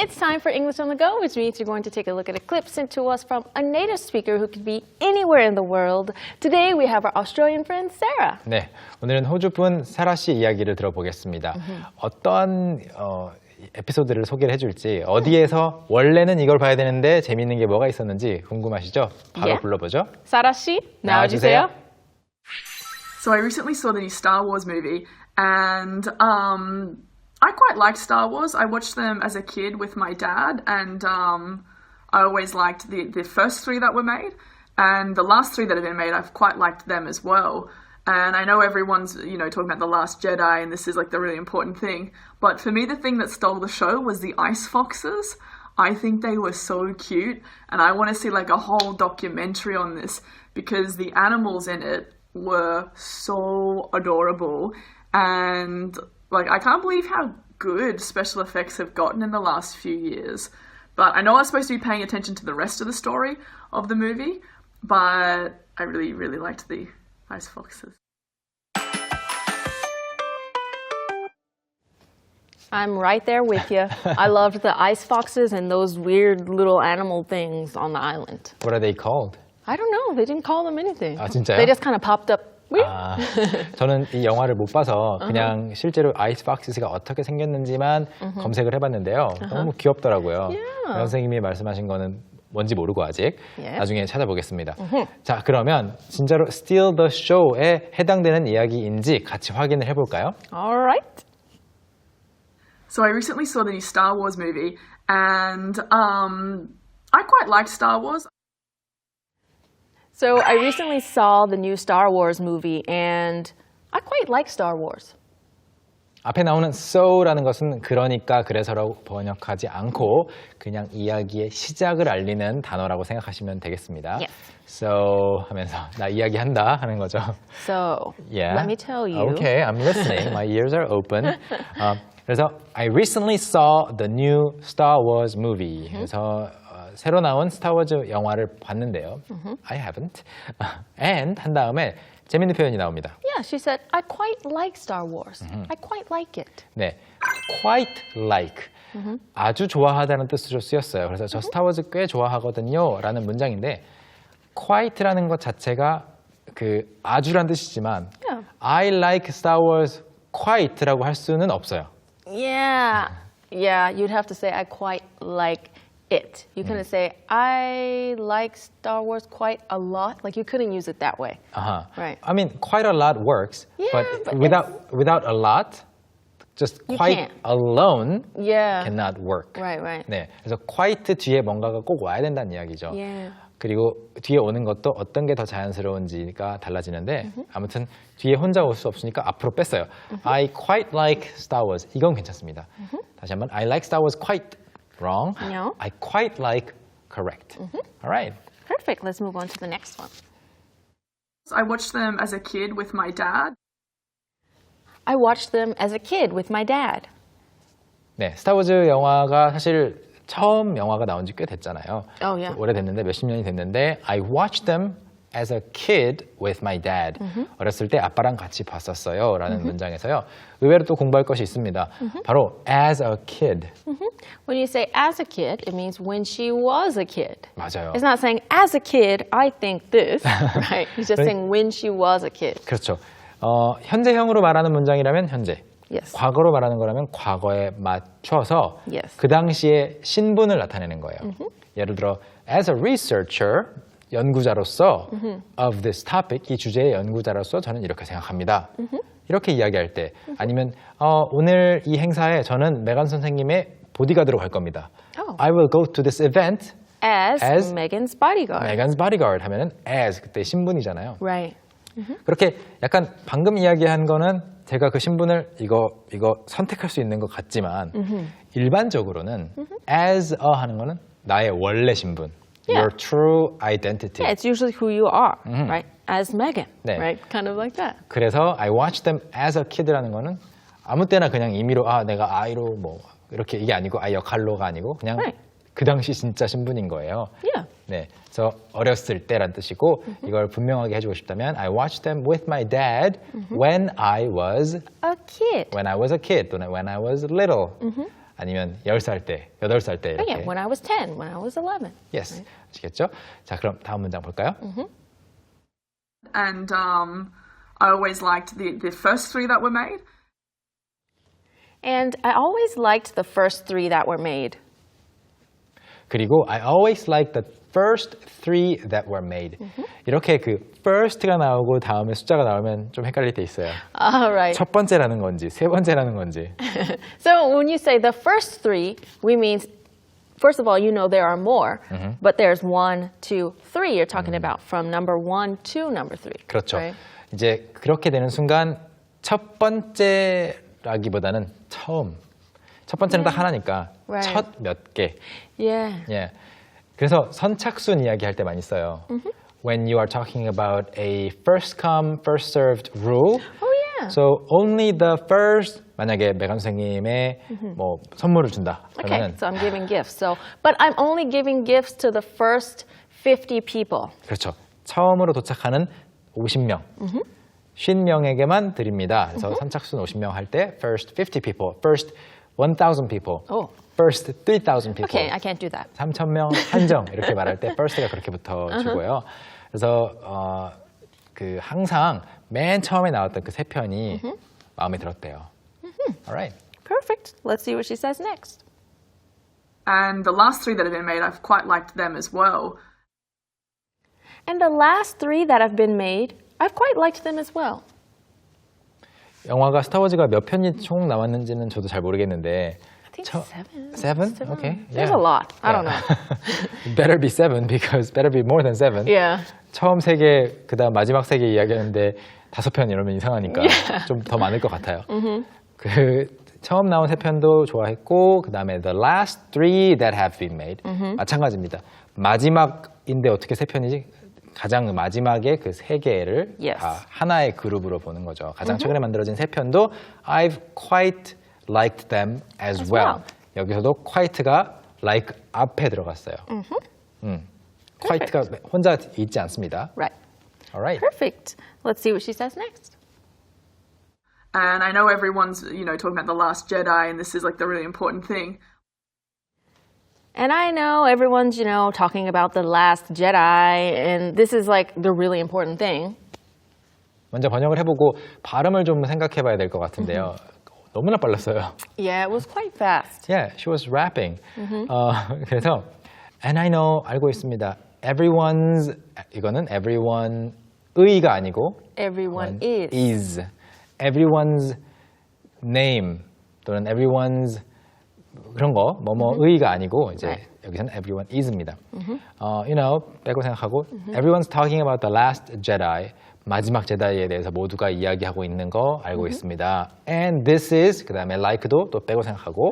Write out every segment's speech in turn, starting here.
It's time for English on the Go, which means you're going to take a look at a clip sent to us from a native speaker who could be anywhere in the world. Today we have our Australian friend Sarah. 네, 오늘은 호주분 사라 씨 이야기를 들어보겠습니다. 어떤 에피소드를 소개를 해줄지, 어디에서 원래는 이걸 봐야 되는데 재미있는 게 뭐가 있었는지 궁금하시죠? 바로 불러보죠. 사라 씨, 나와주세요. So I recently saw the new Star Wars movie, and I quite liked Star Wars. I watched them as a kid with my dad, and I always liked the first three that were made, and the last three that have been made, I've quite liked them as well. And I know everyone's, talking about The Last Jedi, and this is like the really important thing. But for me, the thing that stole the show was the ice foxes. I think they were so cute, and I want to see like a whole documentary on this because the animals in it were so adorable. And like, I can't believe how good special effects have gotten in the last few years. But I know I was supposed to be paying attention to the rest of the story of the movie, but I really, really liked the ice foxes. I'm right there with you. I loved the ice foxes and those weird little animal things on the island. What are they called? I don't know. They didn't call them anything. 아, 진짜요? They just kind of popped up. 아, 저는 이 영화를 못 봐서 그냥 실제로 아이스 박스가 어떻게 생겼는지만 검색을 해봤는데요. 너무 귀엽더라고요. 선생님이 말씀하신 거는 뭔지 모르고 아직 나중에 찾아보겠습니다. 자, 그러면 진짜로 Steal the Show에 해당되는 이야기인지 같이 확인을 해볼까요? Alright. So I recently saw the new Star Wars movie, and I quite liked Star Wars. So I recently saw the new Star Wars movie, and I quite like Star Wars. 앞에 나오는 so라는 것은 그러니까 그래서라고 번역하지 않고 그냥 이야기의 시작을 알리는 단어라고 생각하시면 되겠습니다. Yes. So 하면서 나 이야기한다 하는 거죠. So, let me tell you. Okay, I'm listening. My ears are open. 그래서 I recently saw the new Star Wars movie. 그래서 새로 나온 스타워즈 영화를 봤는데요. I haven't. And 한 다음에 재밌는 표현이 나옵니다. Yeah, she said, I quite like Star Wars. I quite like it. 네, quite like. 아주 좋아하다는 뜻으로 쓰였어요. 그래서 저 스타워즈 꽤 좋아하거든요 라는 문장인데 quite라는 것 자체가 그 아주란 뜻이지만 I like Star Wars quite라고 할 수는 없어요. Yeah, you'd have to say, I quite like it. You couldn't say, I like Star Wars quite a lot. Like, you couldn't use it that way. Right. I mean, quite a lot works, but without a lot, just quite alone cannot work. Right. 네, 그래서 quite 뒤에 뭔가가 꼭 와야 된다는 이야기죠. 그리고 뒤에 오는 것도 어떤 게 더 자연스러운지가 달라지는데 아무튼 뒤에 혼자 올 수 없으니까 앞으로 뺐어요. I quite like Star Wars. 이건 괜찮습니다. 다시 한번 I like Star Wars quite. Wrong. No. I quite like correct. All right. Perfect. Let's move on to the next one. I watched them as a kid with my dad. I watched them as a kid with my dad. 네, 스타워즈 영화가 사실 처음 영화가 나온 지 꽤 됐잖아요. Oh, yeah. 오래됐는데 몇십 년이 됐는데 I watched them as a kid with my dad. 어렸을 때 아빠랑 같이 봤었어요 라는 문장에서요. 의외로 또 공부할 것이 있습니다. 바로 as a kid. When you say as a kid, it means when she was a kid. 맞아요. It's not saying as a kid, I think this. Right? It's just saying when she was a kid. 그렇죠. 현재형으로 말하는 문장이라면 현재. Yes. 과거로 말하는 거라면 과거에 맞춰서 그 당시의 신분을 나타내는 거예요. 예를 들어, as a researcher, 연구자로서 of this topic, 이 주제의 연구자로서 저는 이렇게 생각합니다. 이렇게 이야기할 때 아니면 오늘 이 행사에 저는 메간 선생님의 보디가드로 갈 겁니다. I will go to this event as Megan's bodyguard. Megan's bodyguard 하면은 as 그때 신분이잖아요. Right. 그렇게 약간 방금 이야기한 거는 제가 그 신분을 이거 선택할 수 있는 것 같지만 일반적으로는 as a 하는 거는 나의 원래 신분. Your true identity. Yeah, it's usually who you are, right? As Megan, right? Kind of like that. 그래서 I watched them as a kid라는 거는 아무 때나 그냥 임의로 내가 아이로 뭐 이렇게 이게 아니고 역할로가 아니고 그냥 그 당시 진짜 신분인 거예요. 네, 그래서 어렸을 때란 뜻이고 이걸 분명하게 해주고 싶다면 I watched them with my dad when I was a kid. When I was a kid 또는 when I was little. 아니면 10살 때, 8살 때 이렇게. Yeah, when I was 10, when I was 11. Yes. Right? 아시겠죠? 자, 그럼 다음 문장 볼까요? And I always liked the first three that were made. And I always liked the first three that were made. 그리고 I always liked the first three that were made. 이렇게 그 first가 나오고 다음에 숫자가 나오면 좀 헷갈릴 때 있어요. All right. 첫 번째라는 건지 세 번째라는 건지. So when you say the first three, we mean, first of all, you know there are more, but there's 1, 2, 3 you're talking about from number 1 to number 3. 그렇죠. Right? 이제 그렇게 되는 순간 첫 번째라기보다는 처음. 첫 번째는 딱 하나니까 Right. 첫 몇 개. Yeah. 예. 그래서 선착순 이야기할 때 많이 써요. When you are talking about a first come, first served rule. Oh, yeah. So only the first 만약에 메간 선생님의 뭐 선물을 준다. Okay, 그러면은 so I'm giving gifts. So, but I'm only giving gifts to the first 50 people. 그렇죠. 처음으로 도착하는 50명. 50명에게만 드립니다. 그래서 선착순 50명 할 때 first 50 people, first 1,000 people, Oh. first 3,000 people. Okay, I can't do that. 3,000명 한정 이렇게 말할 때 first가 그렇게 붙어주고요. 그래서 그 항상 맨 처음에 나왔던 그 세 편이 마음에 들었대요. Alright. Perfect. Let's see what she says next. And the last three that have been made, I've quite liked them as well. And the last three that have been made, I've quite liked them as well. 영화가 스타워즈가 몇 편이 총 나왔는지는 저도 잘 모르겠는데 I think seven. Seven? Okay. There's a lot. I don't know. Better be seven because better be more than seven. Yeah. 처음 세 개, 그다음 마지막 세 개 이야기하는데 5편 이러면 이상하니까 좀 더 많을 것 같아요. 그 처음 나온 세 편도 좋아했고 그다음에 the last three that have been made 마찬가지입니다. 마지막인데 어떻게 세 편이지? 가장 마지막에 그 세 개를 Yes. 다 하나의 그룹으로 보는 거죠. 가장 최근에 만들어진 세 편도 I've quite liked them as well. 여기서도 quite가 like 앞에 들어갔어요. quite가 혼자 있지 않습니다. Right. Alright. Perfect. Let's see what she says next. And I know everyone's, talking about The Last Jedi, and this is like the really important thing. And I know everyone's, talking about The Last Jedi, and this is like the really important thing. 먼저 번역을 해보고 발음을 좀 생각해봐야 될 것 같은데요. 너무나 빨랐어요. Yeah, it was quite fast. Yeah, she was rapping. 그래서 and I know 알고 있습니다. Everyone's 이거는 everyone의가 아니고 Everyone is. is. Everyone's name 또는 everyone's 그런 거 뭐뭐의가 아니고 이제 Right. 여기서는 everyone is입니다. 빼고 생각하고 everyone's talking about the last Jedi. 마지막 제다이에 대해서 모두가 이야기하고 있는 거 알고 있습니다. And this is 그다음에 like도 또 빼고 생각하고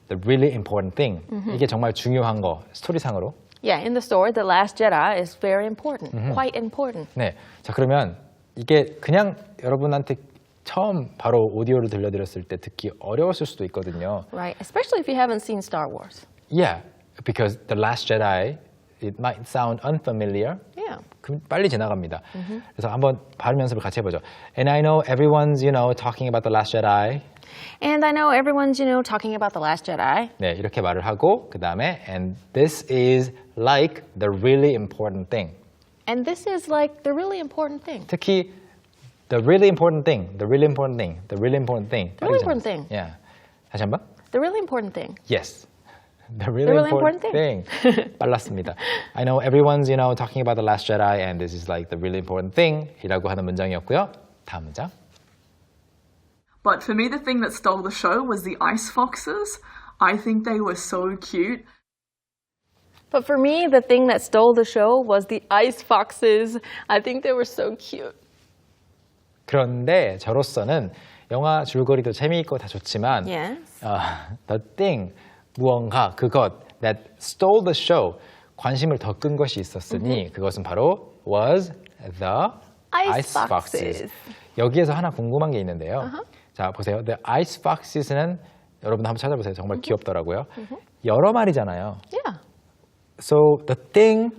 the really important thing. 이게 정말 중요한 거 스토리상으로. Yeah, in the story, The Last Jedi is very important, quite important. 네. 자, 그러면 이게 그냥 여러분한테 처음 바로 오디오를 들려드렸을 때 듣기 어려웠을 수도 있거든요. Right, especially if you haven't seen Star Wars. Yeah, because The Last Jedi, it might sound unfamiliar. Yeah. 빨리 지나갑니다. 그래서 한번 발음 연습을 같이 해보죠. And I know everyone's, talking about The Last Jedi. And I know everyone's, talking about The Last Jedi. 네, 이렇게 말을 하고 그 다음에 and this is like the really important thing. And this is like the really important thing. 특히 the really important thing, the really important thing, the really important thing. The really important thing. Yeah. 다시 한번. The really important thing. Yes. The really important thing. 빨랐습니다. I know everyone's, talking about The Last Jedi and this is like the really important thing 이라고 하는 문장이었고요. 다음 문장. But for me, the thing that stole the show was the ice foxes. I think they were so cute. But for me, the thing that stole the show was the ice foxes. I think they were so cute. 그런데 저로서는 영화 줄거리도 재미있고 다 좋지만 Yes. the thing, 무언가, 그것 that stole the show, 관심을 더 끈 것이 있었으니 그것은 바로 was the Ice foxes. 여기에서 하나 궁금한 게 있는데요. 자, 보세요. The ice foxes는 여러분 한번 찾아보세요. 정말 귀엽더라고요. 여러 마리잖아요. Yeah. So the thing,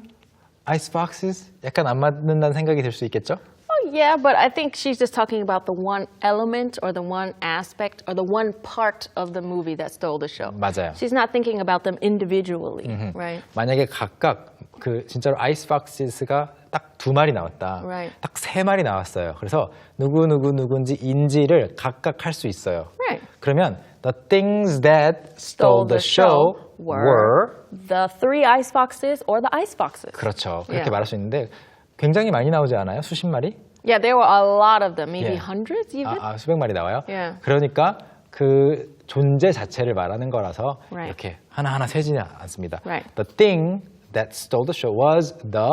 ice foxes 약간 안 맞는다는 생각이 들 수 있겠죠? Oh, Yeah, but I think she's just talking about the one element or the one aspect or the one part of the movie that stole the show. 맞아요. She's not thinking about them individually, right? 만약에 각각 그 진짜로 아이스박스가 딱 2마리 나왔다. Right. 딱 3마리 나왔어요. 그래서 누군지 인지를 각각 할 수 있어요. Right. 그러면 the things that stole the show were the 3 iceboxes or the iceboxes. 그렇죠. 그렇게 Yeah. 말할 수 있는데 굉장히 많이 나오지 않아요? 수십 마리? Yeah, there were a lot of them, maybe Yeah. hundreds even. 수백 마리 나와요? Yeah. 그러니까 그 존재 자체를 말하는 거라서 Right. 이렇게 하나하나 세지지 않습니다. Right. The thing that stole the show was the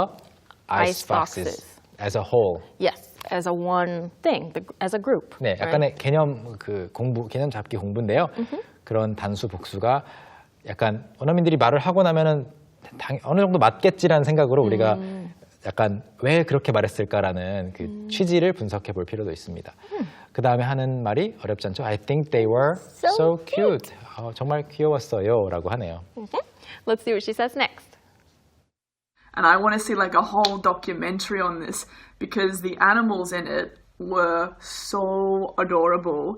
Iceboxes. iceboxes as a whole. Yes, as a one thing, as a group. 네, 약간의 개념 개념 잡기 공부인데요. 그런 단수 복수가 약간 원어민들이 말을 하고 나면은 어느 정도 맞겠지라는 생각으로 우리가 약간 왜 그렇게 말했을까라는 그 취지를 분석해 볼 필요도 있습니다. 그 다음에 하는 말이 어렵지 않죠? I think they were so cute. 정말 귀여웠어요라고 하네요. Let's see what she says next. And I want to see like a whole documentary on this because the animals in it were so adorable.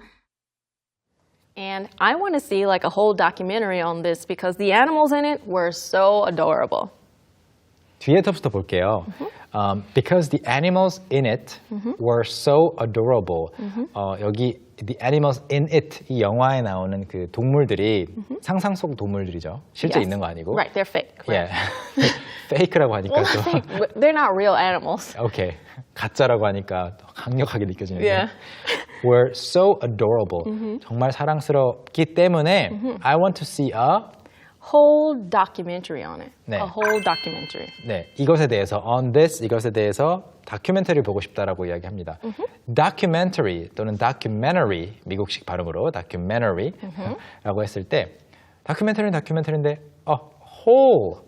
And I want to see like a whole documentary on this because the animals in it were so adorable. 뒤에부터 볼게요. Because the animals in it were so adorable. 여기 the animals in it 이 영화에 나오는 그 동물들이 상상 속 동물들이죠. 실제 Yes. 있는 거 아니고. Right, they're fake. Right? 예. 페이크라고 하니까 또. Fake. They're not real animals. 오케이. 가짜라고 하니까 더 강력하게 느껴지는데. Yeah. Were so adorable. 정말 사랑스럽기 때문에 I want to see a Whole documentary on it. 네. A whole documentary. 네, 이것에 대해서 on this 이것에 대해서 다큐멘터리를 보고 싶다라고 이야기합니다. documentary 또는 documentary 미국식 발음으로 documentary라고 했을 때 다큐멘터리인데 whole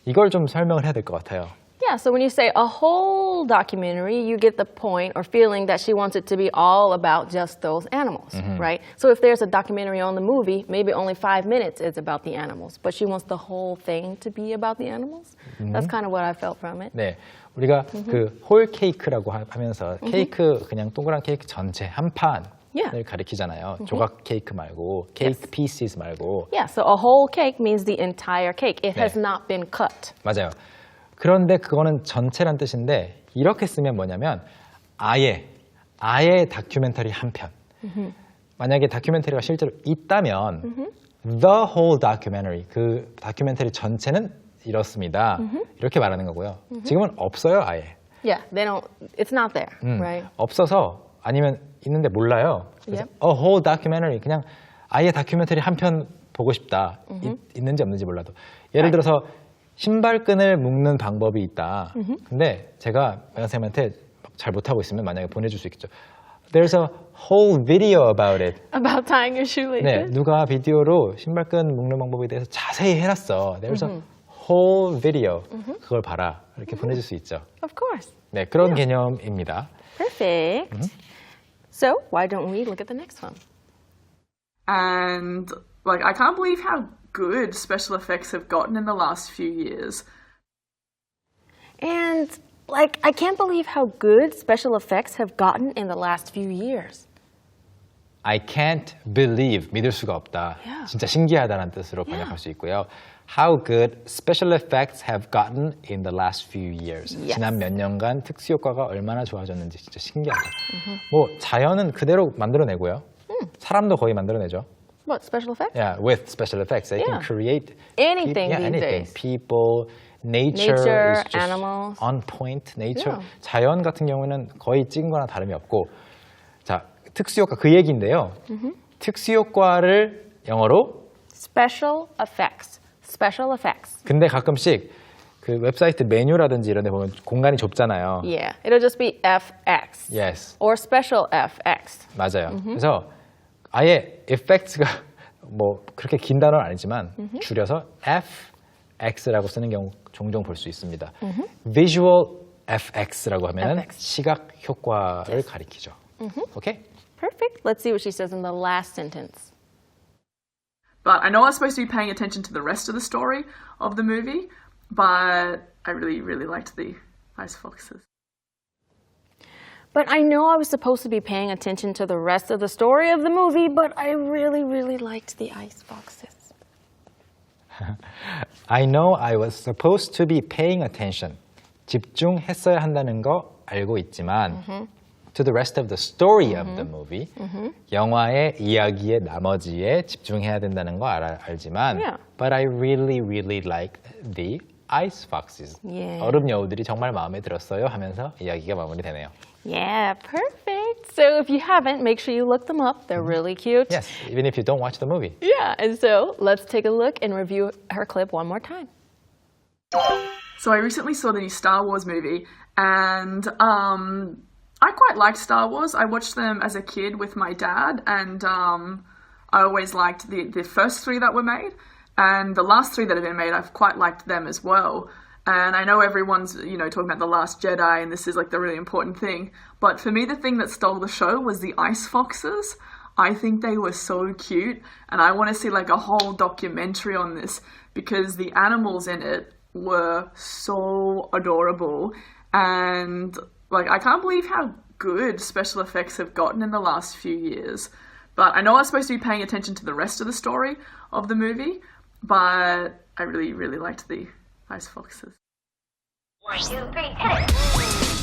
이걸 좀 설명을 해야 될 것 같아요. Yeah, so when you say a whole documentary, you get the point or feeling that she wants it to be all about just those animals, right? So if there's a documentary on the movie, maybe only 5 minutes is about the animals, but she wants the whole thing to be about the animals. That's kind of what I felt from it. 네, 우리가 그 홀 케이크라고 하면서 케이크 그냥 동그란 케이크 전체 한 판을 Yeah. 가리키잖아요. 조각 케이크 말고 케이크 pieces 말고. Yeah, so a whole cake means the entire cake. It has not been cut. 맞아요. 그런데 그거는 전체란 뜻인데 이렇게 쓰면 뭐냐면 아예 다큐멘터리 한 편. 만약에 다큐멘터리가 실제로 있다면 the whole documentary 그 다큐멘터리 전체는 이렇습니다. 이렇게 말하는 거고요. 지금은 없어요, 아예. Yeah, it's not there, right? 없어서 아니면 있는데 몰라요. 그래서 a whole documentary 그냥 아예 다큐멘터리 한 편 보고 싶다. 있는지 없는지 몰라도. 예를 들어서 신발끈을 묶는 방법이 있다. 근데 제가 메간 쌤한테 잘 못하고 있으면 만약에 보내줄 수 있겠죠. There's a whole video about it. About tying your shoelaces? 네, 누가 비디오로 신발끈 묶는 방법에 대해서 자세히 해놨어. There's a whole video. 그걸 봐라. 이렇게 보내줄 수 있죠. Of course. 네, 그런 개념입니다. Perfect. So why don't we look at the next one? And like I can't believe how good special effects have gotten in the last few years. And like I can't believe how good special effects have gotten in the last few years. I can't believe, 믿을 수가 없다. Yeah. 진짜 신기하다는 뜻으로 번역할 수 있고요. How good special effects have gotten in the last few years. Yes. 지난 몇 년간 특수 효과가 얼마나 좋아졌는지 진짜 신기하다. 뭐 자연은 그대로 만들어내고요. 사람도 거의 만들어내죠. What, special effects? Yeah, with special effects, they can create anything these anything. days. People, nature is just animals. on point. Nature, Yeah. 자연 같은 경우에는 거의 찍은 거나 다름이 없고. 자, 특수효과 그 얘기인데요. 특수효과를 영어로 Special effects. Special effects. 근데 가끔씩 그 웹사이트 메뉴라든지 이런 데 보면 공간이 좁잖아요. Yeah, it'll just be FX. Yes. Or special FX. 맞아요. 그래서 아예 effects가 뭐 그렇게 긴 단어는 아니지만 줄여서 FX라고 쓰는 경우 종종 볼 수 있습니다. Visual FX라고 하면 FX. 시각 효과를 가리키죠. 오케이? Perfect. Let's see what she says in the last sentence. But I know I was supposed to be paying attention to the rest of the story of the movie, but I really, really liked the ice foxes. But I know I was supposed to be paying attention to the rest of the story of the movie, but I really, really liked the ice foxes. I know I was supposed to be paying attention. 집중했어야 한다는 거 알고 있지만 to the rest of the story of the movie. 영화의 이야기의 나머지에 집중해야 된다는 거 알지만 Yeah. but I really, really like the ice foxes. Yeah. 얼음 여우들이 정말 마음에 들었어요 하면서 이야기가 마무리되네요. Yeah, perfect. So if you haven't, make sure you look them up. They're really cute. Yes, even if you don't watch the movie. Yeah, and so let's take a look and review her clip one more time. So I recently saw the new Star Wars movie, and I quite liked Star Wars. I watched them as a kid with my dad, and I always liked the first three that were made, and the last three that have been made, I've quite liked them as well. And I know everyone's, talking about The Last Jedi, and this is like the really important thing. But for me, the thing that stole the show was the ice foxes. I think they were so cute, and I want to see like a whole documentary on this because the animals in it were so adorable. And like, I can't believe how good special effects have gotten in the last few years. But I know I was supposed to be paying attention to the rest of the story of the movie, but I really, really liked the ice foxes. 1, 2, 3, hit it!